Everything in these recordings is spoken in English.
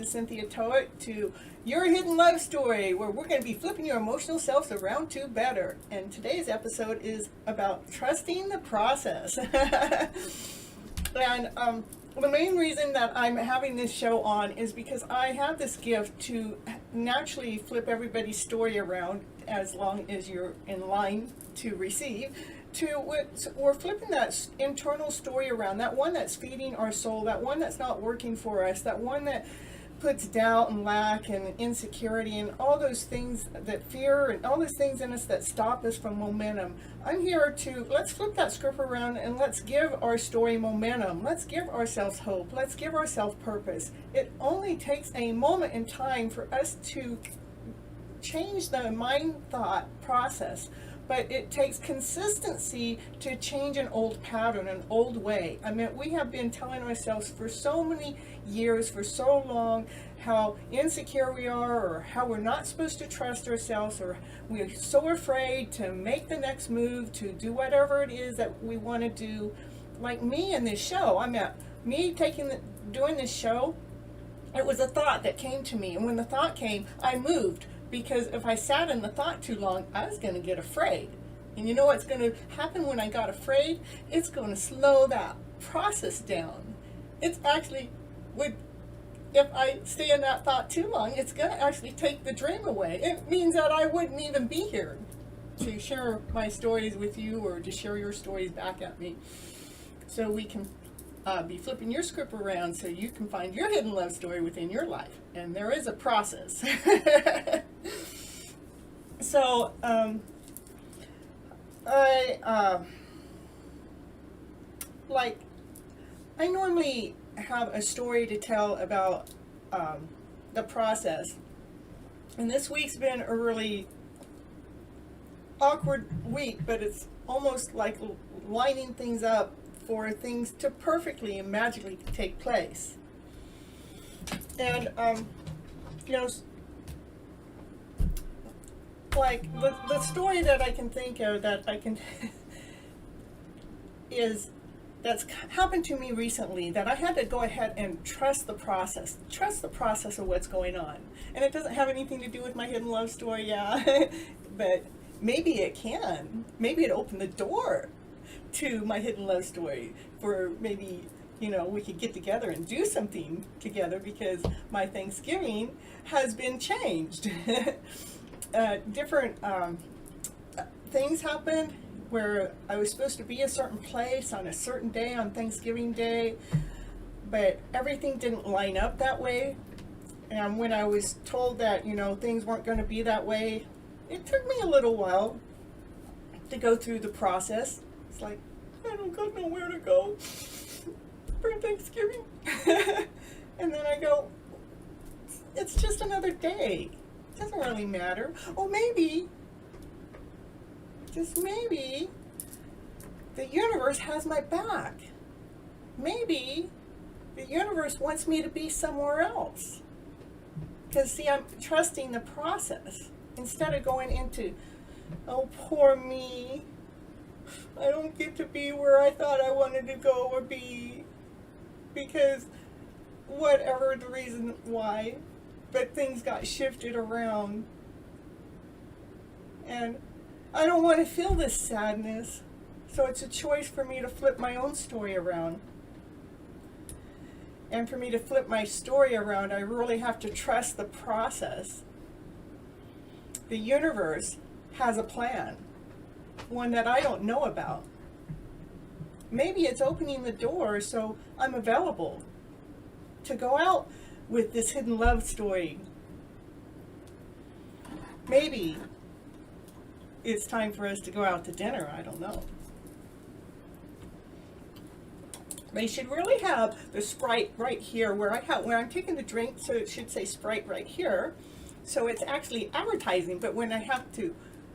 is Cynthia Toet to Your Hidden Love Story, where we're going to be flipping your emotional selves around to better. And today's episode is about trusting the process. And the main reason that I'm having this show on is because I have this gift to naturally flip everybody's story around as long as you're in line to receive. We're flipping that internal story around, that one that's feeding our soul, that one that's not working for us, that one that puts doubt and lack and insecurity and all those things, that fear and all those things in us that stop us from momentum. I'm here to, let's flip that script around and let's give our story momentum. Let's give ourselves hope. Let's give ourselves purpose. It only takes a moment in time for us to change the mind thought process. But it takes consistency to change an old pattern, an old way. I mean, we have been telling ourselves for so many years, for so long, how insecure we are, or how we're not supposed to trust ourselves, or we're so afraid to make the next move, to do whatever it is that we want to do. Like me in this show, doing this show, it was a thought that came to me. And when the thought came, I moved. Because if I sat in the thought too long, I was going to get afraid. And you know what's going to happen when I got afraid? It's going to slow that process down. It's actually, if I stay in that thought too long, it's going to actually take the dream away. It means that I wouldn't even be here to share my stories with you or to share your stories back at me. So we can be flipping your script around so you can find your hidden love story within your life. And there is a process. So, I normally have a story to tell about the process. And this week's been a really awkward week, but it's almost like lining things up for things to perfectly and magically take place. And, like the story that I can think of that's happened to me recently, that I had to go ahead and trust the process of what's going on. And it doesn't have anything to do with my hidden love story, but maybe it can. Maybe it opened the door to my hidden love story, for maybe, we could get together and do something together, because my Thanksgiving has been changed. Different things happened where I was supposed to be a certain place on a certain day on Thanksgiving Day, but everything didn't line up that way. And when I was told that, things weren't going to be that way, it took me a little while to go through the process. It's like, I don't got nowhere to go for Thanksgiving. And then I go, it's just another day. It doesn't really matter. Or maybe, just maybe, the universe has my back. Maybe the universe wants me to be somewhere else. Because, see, I'm trusting the process instead of going into, oh, poor me. I don't get to be where I thought I wanted to go or be, because whatever the reason why, but things got shifted around. And I don't want to feel this sadness, so it's a choice for me to flip my own story around. And for me to flip my story around, I really have to trust the process. The universe has a plan, one that I don't know about. Maybe it's opening the door so I'm available to go out with this hidden love story. Maybe it's time for us to go out to dinner. I don't know. They should really have the Sprite right here where I'm taking the drink, so it should say Sprite right here. So it's actually advertising, but when I have to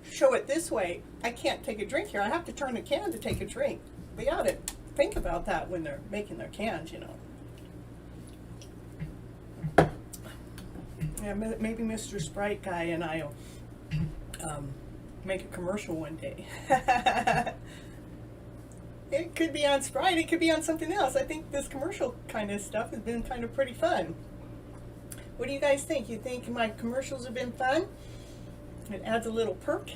show it this way, I can't take a drink here. I have to turn the can to take a drink. They ought to think about that when they're making their cans, Yeah, maybe Mr. Sprite guy and I will make a commercial one day. It could be on Sprite, it could be on something else. I think this commercial kind of stuff has been kind of pretty fun. What do you guys think? You think my commercials have been fun? It adds a little perk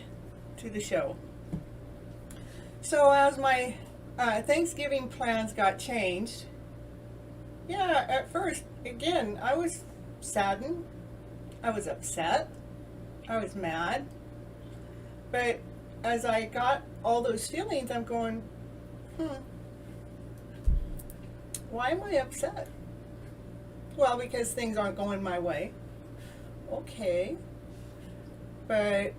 to the show. So as my Thanksgiving plans got changed, yeah, at first, again, I was saddened. I was upset. I was mad. But as I got all those feelings, I'm going, why am I upset? Well, because things aren't going my way. Okay. But,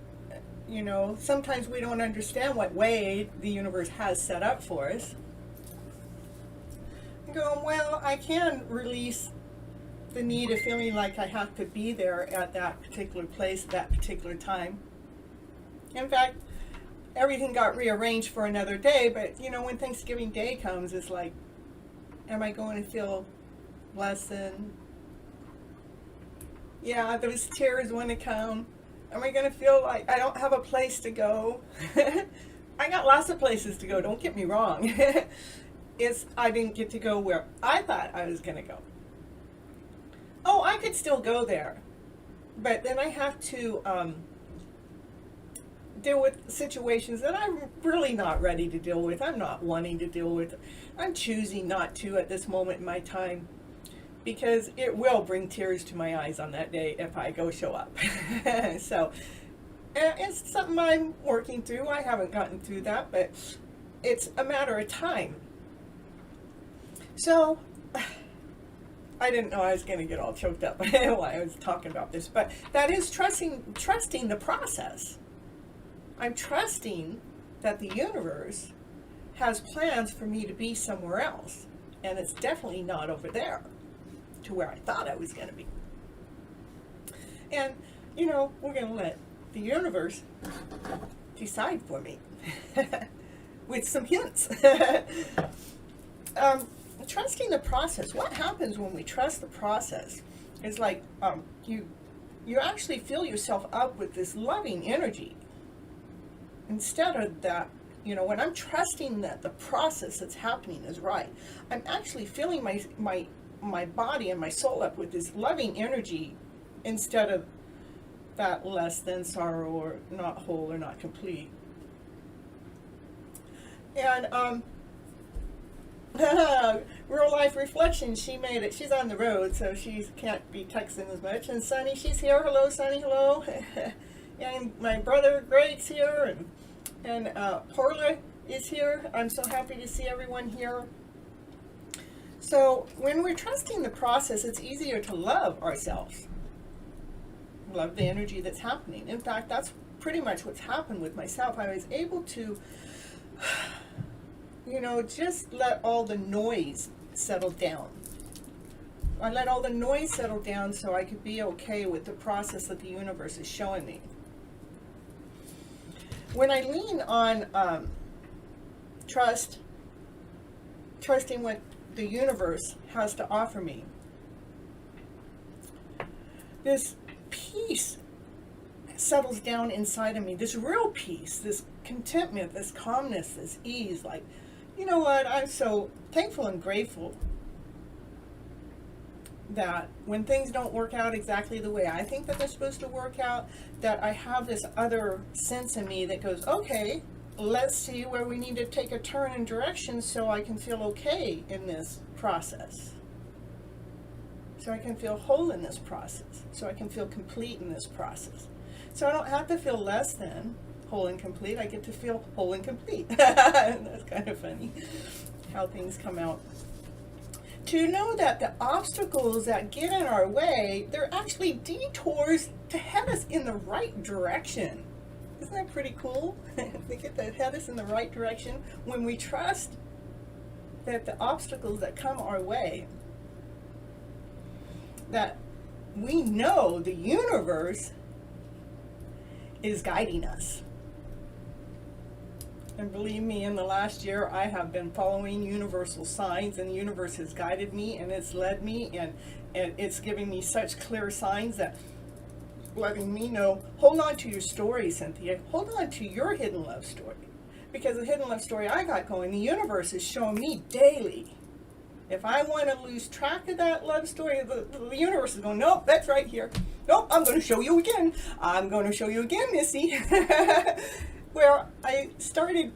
you know, sometimes we don't understand what way the universe has set up for us. I'm going, well, I can release the need of feeling like I have to be there at that particular place at that particular time. In fact, everything got rearranged for another day, but you know, when Thanksgiving Day comes, it's like, am I going to feel less than? Yeah, those tears want to come. Am I going to feel like I don't have a place to go? I got lots of places to go, don't get me wrong. I didn't get to go where I thought I was going to go. Oh, I could still go there, but then I have to deal with situations that I'm really not ready to deal with. I'm not wanting to deal with. I'm choosing not to at this moment in my time, because it will bring tears to my eyes on that day if I go show up. So it's something I'm working through. I haven't gotten through that, but it's a matter of time. So I didn't know I was going to get all choked up while I was talking about this, but that is trusting the process. I'm trusting that the universe has plans for me to be somewhere else, and it's definitely not over there to where I thought I was going to be. And, you know, we're going to let the universe decide for me with some hints. Trusting the process. What happens when we trust the process is like you actually fill yourself up with this loving energy. Instead of that, you know, when I'm trusting that the process that's happening is right, I'm actually filling my body and my soul up with this loving energy instead of that less than sorrow or not whole or not complete. And real life reflection, she made it. She's on the road, so she can't be texting as much. And Sunny, she's here. Hello, Sunny. Hello. And my brother Greg's here, and Paula is here. I'm so happy to see everyone here. So when we're trusting the process, it's easier to love ourselves. Love the energy that's happening. In fact, that's pretty much what's happened with myself. I was able to, you know, just let all the noise settle down. I let all the noise settle down so I could be okay with the process that the universe is showing me. When I lean on trusting what the universe has to offer me, this peace settles down inside of me, this real peace, this contentment, this calmness, this ease. Like, you know what, I'm so thankful and grateful that when things don't work out exactly the way I think that they're supposed to work out, that I have this other sense in me that goes, okay, let's see where we need to take a turn in direction so I can feel okay in this process. So I can feel whole in this process. So I can feel complete in this process. So I don't have to feel less than whole and complete. I get to feel whole and complete. That's kind of funny how things come out. To know that the obstacles that get in our way, they're actually detours to head us in the right direction. Isn't that pretty cool? They get to head us in the right direction when we trust that the obstacles that come our way, that we know the universe is guiding us. And believe me, in the last year, I have been following universal signs, and the universe has guided me, and it's led me, and it's giving me such clear signs that letting me know, hold on to your story, Cynthia. Hold on to your hidden love story. Because the hidden love story I got going, the universe is showing me daily If I want to lose track of that love story, the universe is going, nope, that's right here. Nope, I'm going to show you again. I'm going to show you again, Missy. Where I started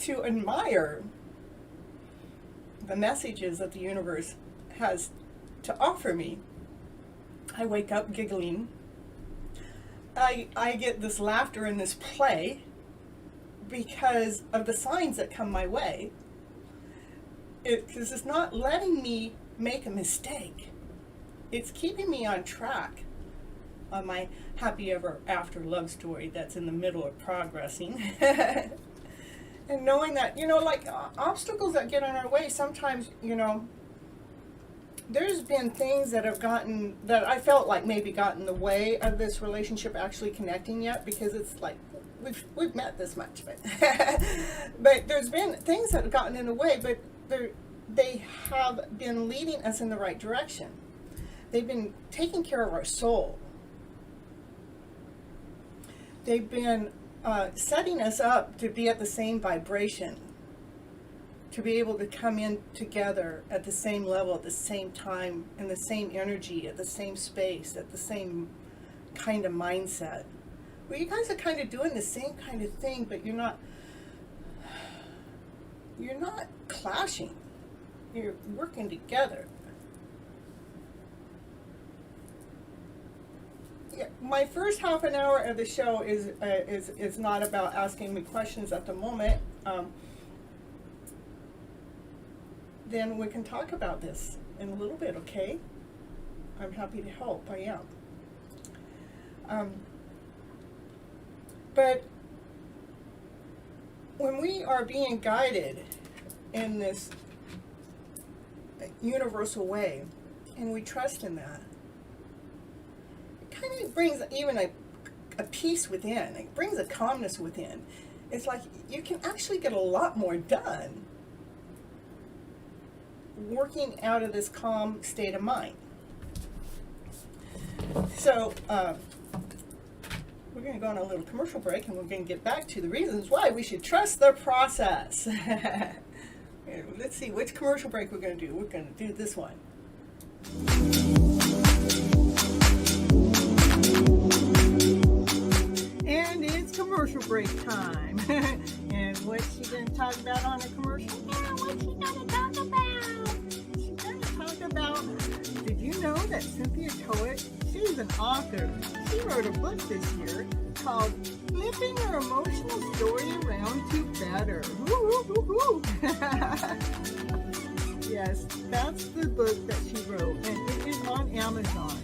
to admire the messages that the universe has to offer me. I wake up giggling. I get this laughter and this play because of the signs that come my way. Because it's not letting me make a mistake. It's keeping me on track on my happy ever after love story that's in the middle of progressing. And knowing that, like obstacles that get in our way, sometimes, there's been things that I felt like maybe got in the way of this relationship actually connecting yet, because it's like, we've met this much, but but there's been things that have gotten in the way, but they have been leading us in the right direction. They've been taking care of our soul. They've been setting us up to be at the same vibration, to be able to come in together at the same level, at the same time, in the same energy, at the same space, at the same kind of mindset. Well, you guys are kind of doing the same kind of thing, but you're not clashing. You're working together. Yeah, my first half an hour of the show is not about asking me questions at the moment. Then we can talk about this in a little bit, okay? I'm happy to help. I am. But when we are being guided in this universal way, and we trust in that, it kind of brings even a peace within. It brings a calmness within. It's like you can actually get a lot more done working out of this calm state of mind. So we're going to go on a little commercial break, and we're going to get back to the reasons why we should trust the process. Let's see which commercial break we're going to do. We're going to do this one. And it's commercial break time. And what's she going to talk about on a commercial? Yeah, what's she going to talk about? She's going to talk about, did you know that Cynthia Toet, she's an author. She wrote a book this year called FlipN Your Emotional Story Around to Better. Woo, woo, woo, woo. Yes, that's the book that she wrote, and it is on Amazon.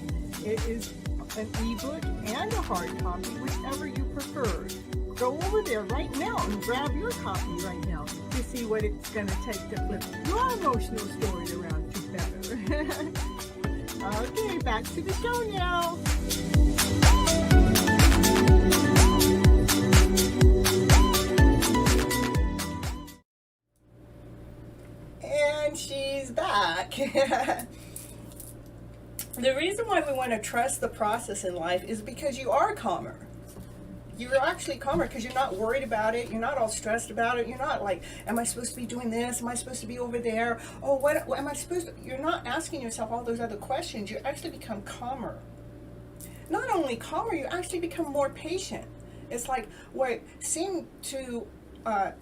It is an ebook and a hard copy, whichever you prefer. Go over there right now and grab your copy right now to see what it's going to take to flip your emotional story around to better. Okay, back to the show now. And she's back. The reason why we want to trust the process in life is because you are calmer. You're actually calmer because you're not worried about it. You're not all stressed about it. You're not like, am I supposed to be doing this? Am I supposed to be over there? Oh, what am I supposed to? You're not asking yourself all those other questions. You actually become calmer. Not only calmer, you actually become more patient. It's like what seemed to,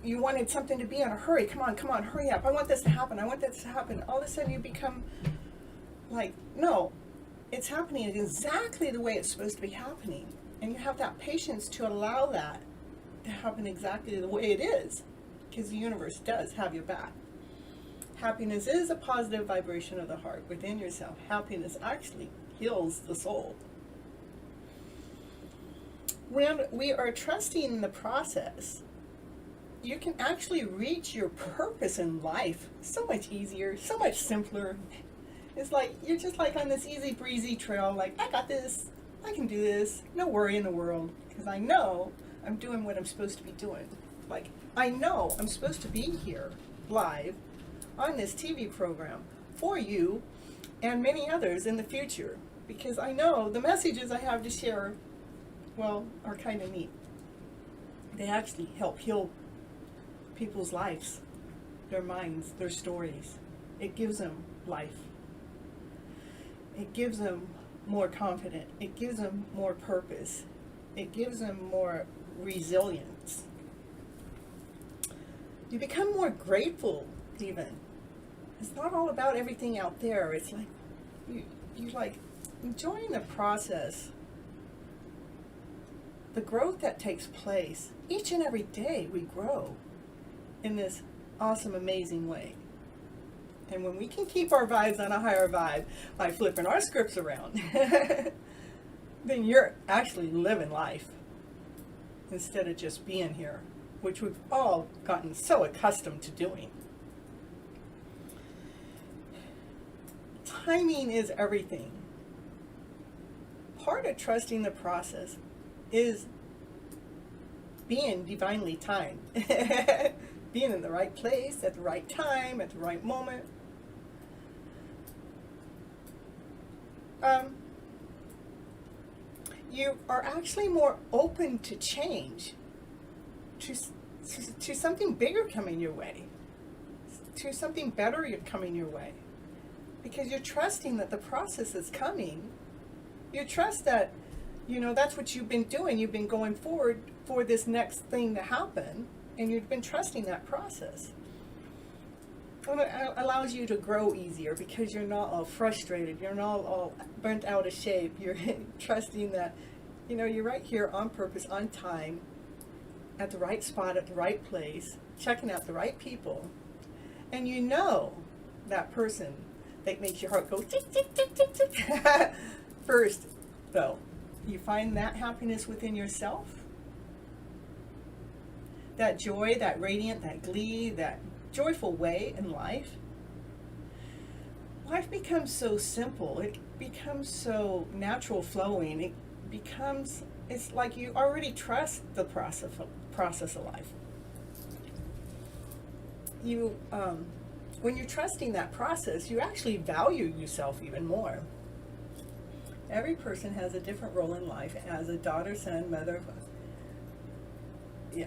you wanted something to be in a hurry. Come on, hurry up. I want this to happen. I want this to happen. All of a sudden you become like, no, it's happening exactly the way it's supposed to be happening. And you have that patience to allow that to happen exactly the way it is, because the universe does have your back. Happiness is a positive vibration of the heart within yourself. Happiness actually heals the soul. When we are trusting the process, you can actually reach your purpose in life so much easier, so much simpler. It's like you're just like on this easy breezy trail, like, I got this. I can do this, no worry in the world, because I know I'm doing what I'm supposed to be doing. Like, I know I'm supposed to be here live on this TV program for you and many others in the future, because I know the messages I have to share, well, are kind of neat. They actually help heal people's lives, their minds, their stories. it gives them life. It gives them more confidence. It gives them more purpose. It gives them more resilience. You become more grateful even. It's not all about everything out there. It's like you like enjoying the process. The growth that takes place. Each and every day we grow in this awesome, amazing way. And when we can keep our vibes on a higher vibe by flipping our scripts around, then you're actually living life instead of just being here, which we've all gotten so accustomed to doing. Timing is everything. Part of trusting the process is being divinely timed. Being in the right place, at the right time, at the right moment. You are actually more open to change, to something bigger coming your way, to something better coming your way. Because you're trusting that the process is coming. You trust that, that's what you've been doing. You've been going forward for this next thing to happen, and you've been trusting that process. And it allows you to grow easier because you're not all frustrated. You're not all burnt out of shape. You're trusting that, you're right here on purpose, on time, at the right spot, at the right place, checking out the right people. And that person that makes your heart go tick, tick, tick, tick, tick. First, though, you find that happiness within yourself. That joy, that radiant, that glee, that joyful way in life. Life becomes so simple. It becomes so natural flowing. It's like you already trust the process of life. When you're trusting that process, you actually value yourself even more. Every person has a different role in life as a daughter, son, mother. Yeah.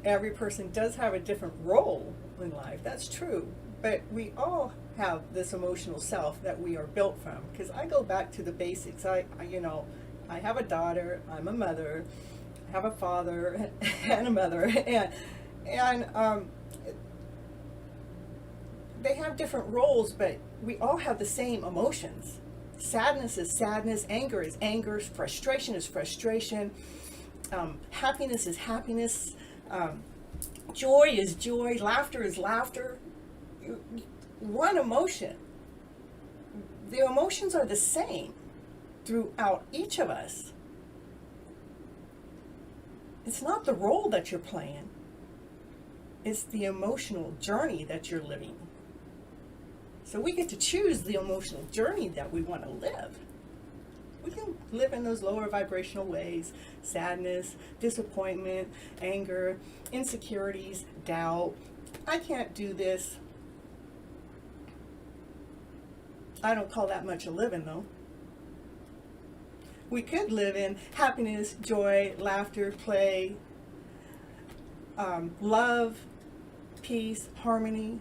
Every person does have a different role in life. That's true. But we all have this emotional self that we are built from. Because I go back to the basics. I have a daughter. I'm a mother. I have a father and a mother. And they have different roles, but we all have the same emotions. Sadness is sadness. Anger is anger. Frustration is frustration. Happiness is happiness. Joy is joy. Laughter is laughter. One emotion. The emotions are the same throughout each of us. It's not the role that you're playing. It's the emotional journey that you're living. So we get to choose the emotional journey that we want to live. We can live in those lower vibrational ways: sadness, disappointment, anger, insecurities, doubt. I can't do this. I don't call that much a living, though. We could live in happiness, joy, laughter, play, love, peace, harmony.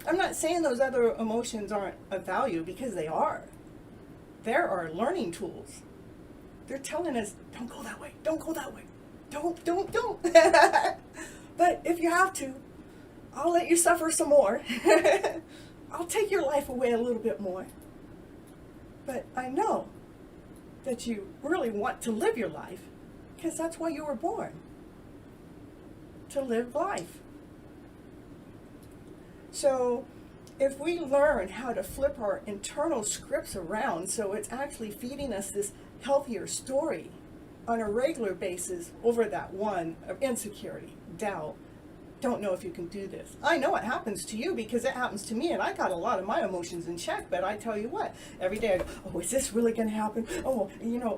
I'm not saying those other emotions aren't of value, because they are. There are learning tools. They're telling us, don't go that way, don't go that way, don't. But if you have to, I'll let you suffer some more. I'll take your life away a little bit more. But I know that you really want to live your life, because that's why you were born. To live life. So if we learn how to flip our internal scripts around so it's actually feeding us this healthier story on a regular basis over that one of insecurity, doubt, don't know if you can do this. I know it happens to you because it happens to me, and I got a lot of my emotions in check, but I tell you what, every day I go, oh, is this really going to happen? Oh,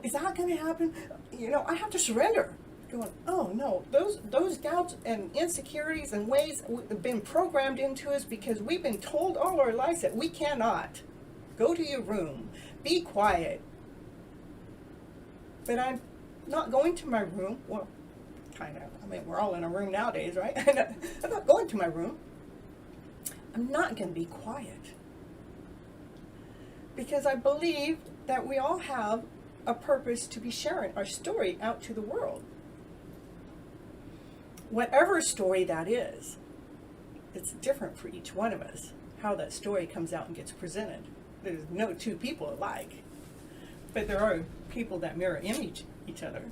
is that going to happen? I have to surrender. Going, oh no, those doubts and insecurities and ways have been programmed into us because we've been told all our lives that we cannot. Go to your room, be quiet. But I'm not going to my room. Well, kind of. I mean, we're all in a room nowadays, right? I'm not going to my room. I'm not going to be quiet. Because I believe that we all have a purpose to be sharing our story out to the world. Whatever story that is, it's different for each one of us, how that story comes out and gets presented. There's no two people alike, but there are people that mirror image each other.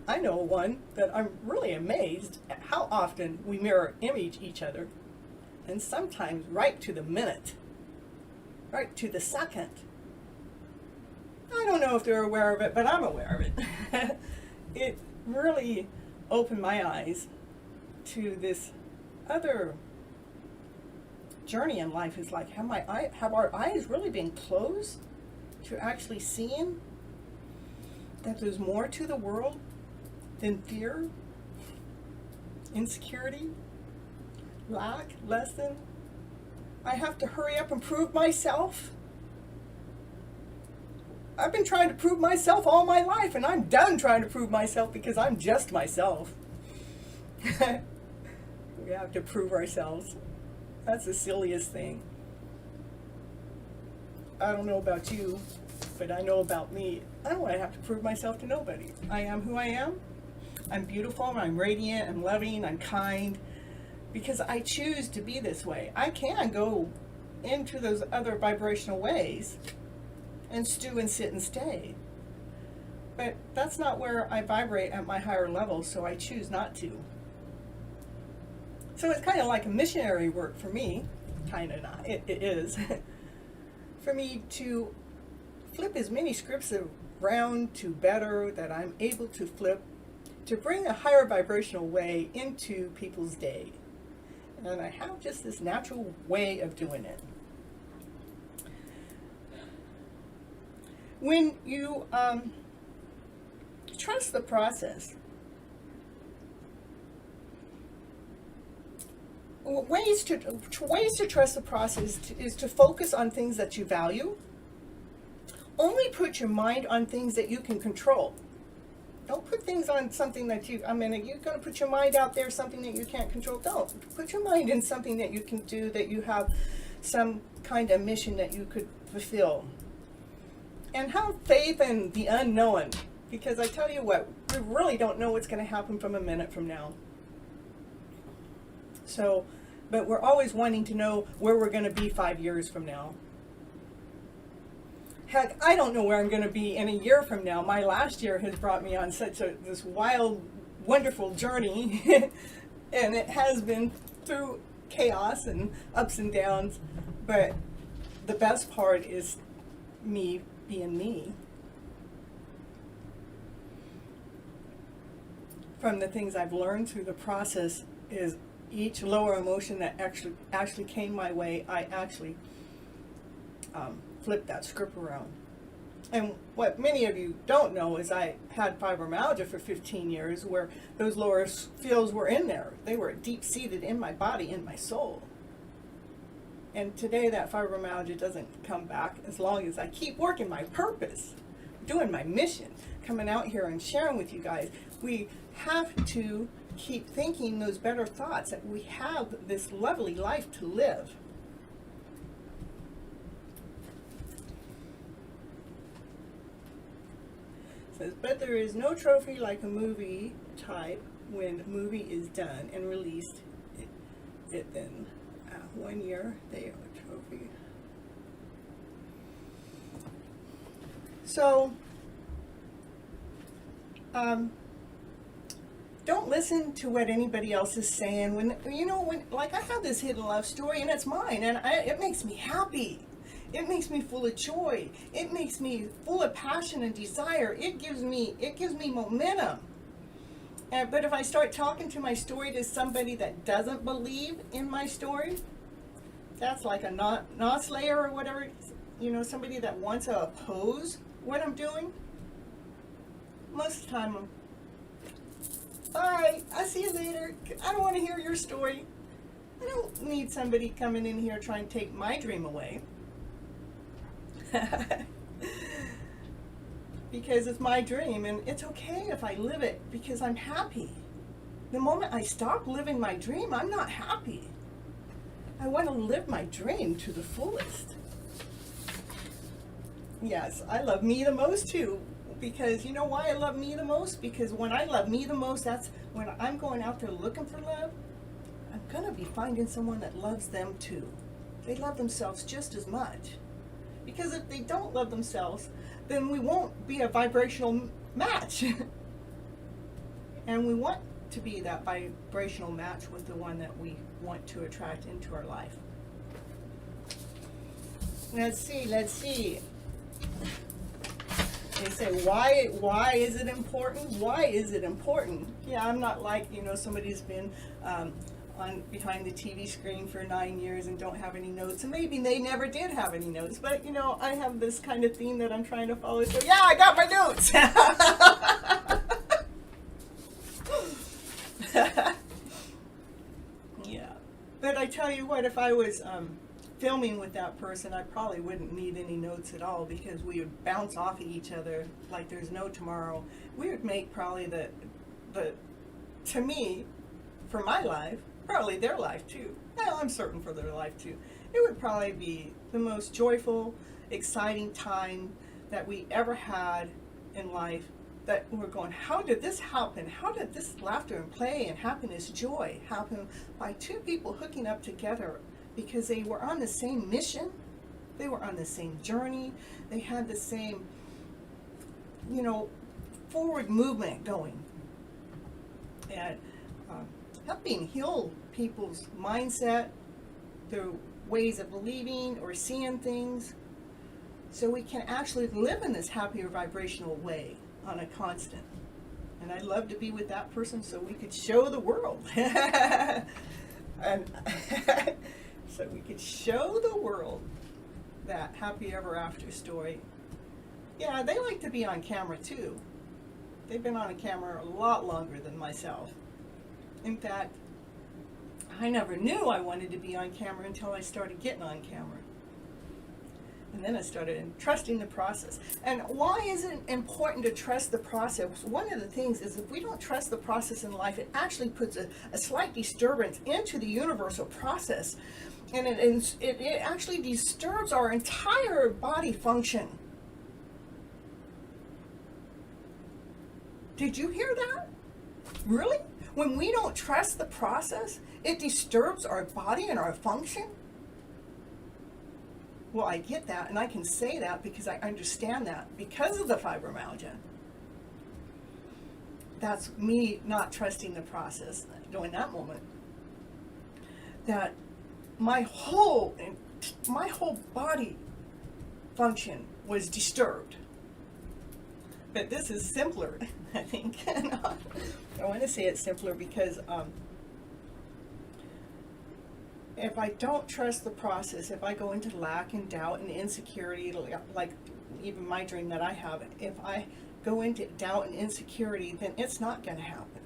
I know one that I'm really amazed at how often we mirror image each other, and sometimes right to the minute, right to the second. I don't know if they're aware of it, but I'm aware of it. It really opened my eyes to this other journey in life. Is like, have our eyes really been closed to actually seeing that there's more to the world than fear, insecurity, lack, less than? I have to hurry up and prove myself. I've been trying to prove myself all my life, and I'm done trying to prove myself because I'm just myself. We have to prove ourselves. That's the silliest thing. I don't know about you, but I know about me. I don't want to have to prove myself to nobody. I am who I am. I'm beautiful, I'm radiant, I'm loving, I'm kind, because I choose to be this way. I can go into those other vibrational ways and stew and sit and stay. But that's not where I vibrate at my higher level, so I choose not to. So it's kind of like a missionary work for me, kind of not, it is, for me to flip as many scripts around to better that I'm able to flip, to bring a higher vibrational way into people's day. And I have just this natural way of doing it. When you trust the process, ways to trust the process is to focus on things that you value. Only put your mind on things that you can control. Don't put things on something that you're going to put your mind out there, something that you can't control. Don't. Put your mind in something that you can do, that you have some kind of mission that you could fulfill. And have faith in the unknown. Because I tell you what, we really don't know what's going to happen from a minute from now. So, but we're always wanting to know where we're going to be 5 years from now. Heck, I don't know where I'm going to be in a year from now. My last year has brought me on such this wild, wonderful journey. And it has been through chaos and ups and downs. But the best part is me being me. From the things I've learned through the process is each lower emotion that actually came my way, I actually flip that script around. And what many of you don't know is I had fibromyalgia for 15 years, where those lower feels were in there. They were deep-seated in my body, in my soul. And today that fibromyalgia doesn't come back as long as I keep working my purpose, doing my mission, coming out here and sharing with you guys. We have to keep thinking those better thoughts, that we have this lovely life to live. It says, but there is no trophy like a movie type. When the movie is done and released, it then 1 year they have a trophy. So don't listen to what anybody else is saying. When like I have this hidden love story and it's mine, and it makes me happy. It makes me full of joy. It makes me full of passion and desire. It gives me momentum. But if I start talking to my story to somebody that doesn't believe in my story, that's like a nayssayer or whatever, somebody that wants to oppose what I'm doing. Most of the time, all right, I'll see you later. I don't want to hear your story. I don't need somebody coming in here trying to take my dream away. Because it's my dream, and it's okay if I live it because I'm happy. The moment I stop living my dream, I'm not happy. I want to live my dream to the fullest. Yes, I love me the most too. Because you know why I love me the most? Because when I love me the most, that's when I'm going out there looking for love, I'm going to be finding someone that loves them too. They love themselves just as much. Because if they don't love themselves, then we won't be a vibrational match. And we want to be that vibrational match with the one that we want to attract into our life. Let's see. They say, why is it important? Why is it important? Yeah, I'm not like, somebody's been on behind the TV screen for 9 years and don't have any notes. And maybe they never did have any notes. But, I have this kind of theme that I'm trying to follow. So, yeah, I got my notes. Yeah. But I tell you what, if I was filming with that person, I probably wouldn't need any notes at all, because we would bounce off of each other like there's no tomorrow. We would make probably to me, for my life, probably their life too. Well, I'm certain for their life too. It would probably be the most joyful, exciting time that we ever had in life, that we're going, how did this happen? How did this laughter and play and happiness, joy happen by two people hooking up together? Because they were on the same mission, they were on the same journey, they had the same, forward movement going. And helping heal people's mindset, their ways of believing or seeing things, so we can actually live in this happier vibrational way on a constant. And I'd love to be with that person so we could show the world. And so we could show the world that happy ever after story. Yeah, they like to be on camera too. They've been on a camera a lot longer than myself. In fact, I never knew I wanted to be on camera until I started getting on camera. And then I started trusting the process. And why is it important to trust the process? One of the things is, if we don't trust the process in life, it actually puts a slight disturbance into the universal process. And it actually disturbs our entire body function. Did you hear that? Really? When we don't trust the process, it disturbs our body and our function? Well, I get that, and I can say that because I understand that because of the fibromyalgia. That's me not trusting the process during that moment. That my whole body function was disturbed. But this is simpler, I think. I want to say it's simpler because if I don't trust the process, if I go into lack and doubt and insecurity, like even my dream that I have, if I go into doubt and insecurity, then it's not going to happen,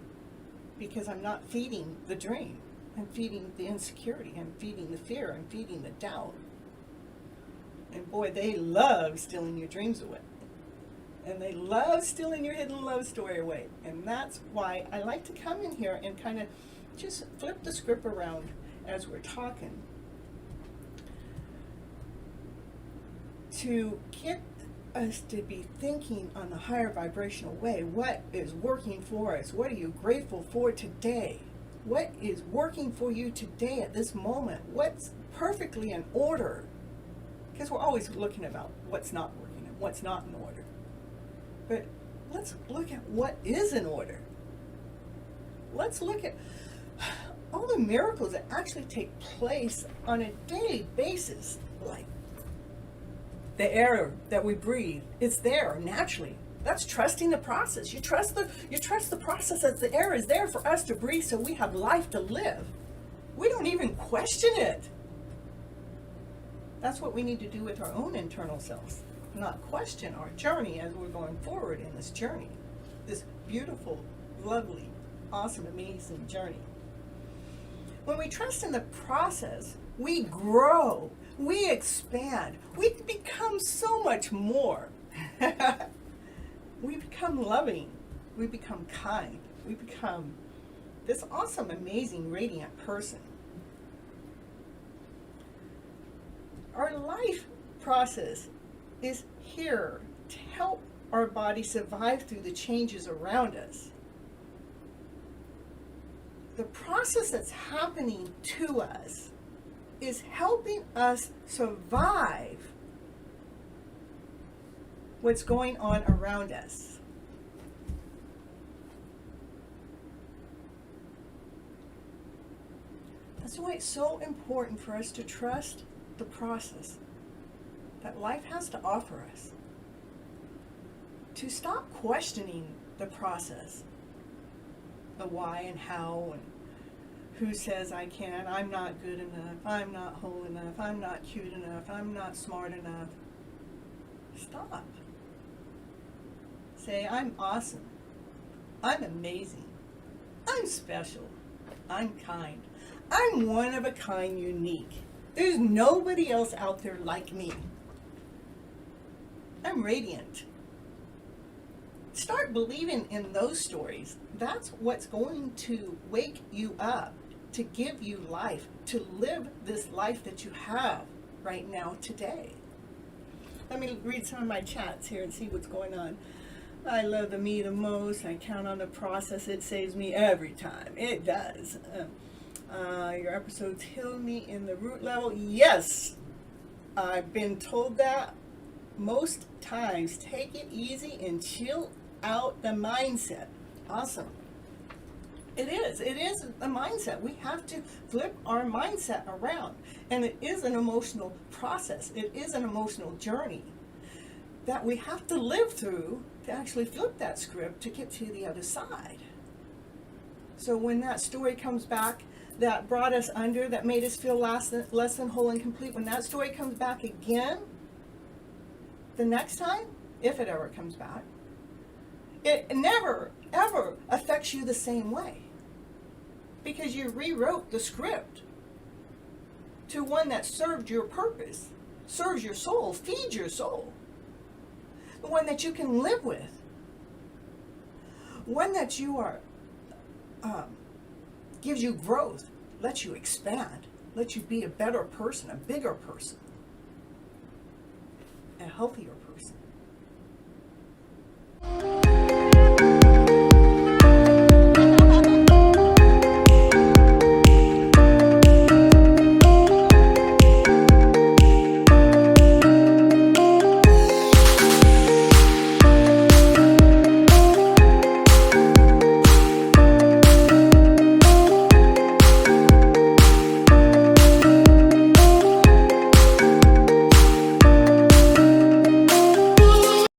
because I'm not feeding the dream. I'm feeding the insecurity. I'm feeding the fear. I'm feeding the doubt. And boy, they love stealing your dreams away. And they love stealing your hidden love story away. And that's why I like to come in here and kind of just flip the script around as we're talking, to get us to be thinking on the higher vibrational way. What is working for us? What are you grateful for today? What is working for you today at this moment? What's perfectly in order? Because we're always looking about what's not working and what's not in order. But let's look at what is in order. Let's look at all the miracles that actually take place on a daily basis, like the air that we breathe. It's there naturally. That's trusting the process. You trust the process that the air is there for us to breathe, so we have life to live. We don't even question it. That's what we need to do with our own internal selves. Not question our journey as we're going forward in this journey. This beautiful, lovely, awesome, amazing journey. When we trust in the process, we grow, we expand, we become so much more. We become loving, we become kind, we become this awesome, amazing, radiant person. Our life process is here to help our body survive through the changes around us. The process that's happening to us is helping us survive what's going on around us. That's why it's so important for us to trust the process that life has to offer us. To stop questioning the process, the why and how and who says I can, I'm not good enough, I'm not whole enough, I'm not cute enough, I'm not smart enough. Stop. Say, I'm awesome, I'm amazing, I'm special, I'm kind, I'm one of a kind, unique. There's nobody else out there like me. I'm radiant. Start believing in those stories. That's what's going to wake you up, to give you life, to live this life that you have right now today. Let me read some of my chats here and see what's going on. I love the me the most. I count on the process. It saves me every time. It does. Your episodes heal me in the root level. Yes, I've been told that most times. Take it easy and chill out the mindset. Awesome. It is a mindset. We have to flip our mindset around. And it is an emotional process. It is an emotional journey that we have to live through to actually flip that script to get to the other side. So when that story comes back that brought us under, that made us feel less than whole and complete, when that story comes back again, the next time, if it ever comes back, it never, ever affects you the same way. Because you rewrote the script to one that served your purpose, serves your soul, feeds your soul. The one that you can live with. One that you are, gives you growth, lets you expand, lets you be a better person, a bigger person, a healthier person.